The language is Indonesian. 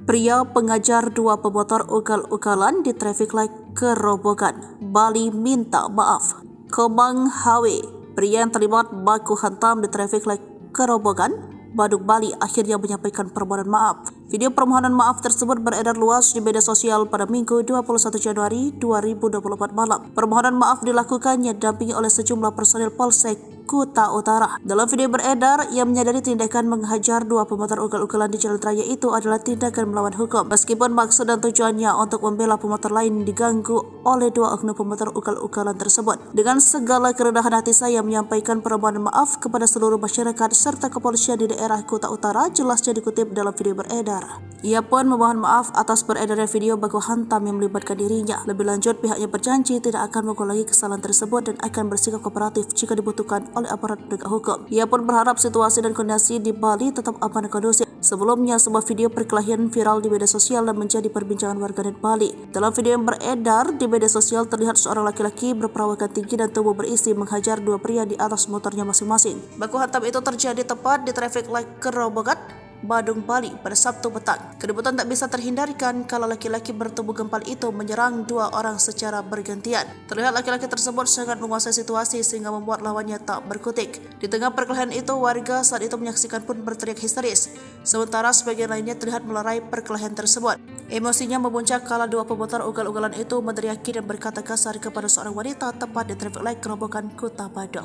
Pria pengajar dua pemotor ugal-ugalan di traffic light Kerobogan, Bali minta maaf. Komang Hawe, pria yang terlibat baku hantam di traffic light Kerobogan, Badung, Bali akhirnya menyampaikan permohonan maaf. Video permohonan maaf tersebut beredar luas di media sosial pada Minggu 21 Januari 2024 malam. Permohonan maaf dilakukannya didampingi oleh sejumlah personil Polsek Kuta Utara. Dalam video beredar, ia menyadari tindakan menghajar dua pemotor ugal-ugalan di jalan raya itu adalah tindakan melawan hukum. Meskipun maksud dan tujuannya untuk membela pemotor lain diganggu oleh dua oknum pemotor ugal-ugalan tersebut. Dengan segala kerendahan hati saya menyampaikan permohonan maaf kepada seluruh masyarakat serta kepolisian di daerah Kuta Utara, jelasnya dikutip dalam video beredar. Ia pun memohon maaf atas beredarnya video baku hantam yang melibatkan dirinya. Lebih lanjut, pihaknya berjanji tidak akan mengulangi kesalahan tersebut dan akan bersikap kooperatif jika dibutuhkan oleh aparat penegak hukum. Ia pun berharap situasi dan kondisi di Bali tetap aman dan kondusif. Sebelumnya, sebuah video perkelahian viral di media sosial dan menjadi perbincangan warganet Bali. Dalam video yang beredar di media sosial terlihat seorang laki-laki berperawakan tinggi dan tubuh berisi menghajar dua pria di atas motornya masing-masing. Baku hantam itu terjadi tepat di traffic light Kerobogan, Badung, Bali pada Sabtu petang. Keributan tak bisa terhindarkan kalau laki-laki bertubuh gempal itu menyerang dua orang secara bergantian. Terlihat laki-laki tersebut sangat menguasai situasi sehingga membuat lawannya tak berkutik. Di tengah perkelahian itu, warga saat itu menyaksikan pun berteriak histeris. Sementara sebagian lainnya terlihat melerai perkelahian tersebut. Emosinya memuncak kala dua pemotor ugal-ugalan itu meneriaki dan berkata kasar kepada seorang wanita tepat di traffic light Kerobogan, Kota Badung.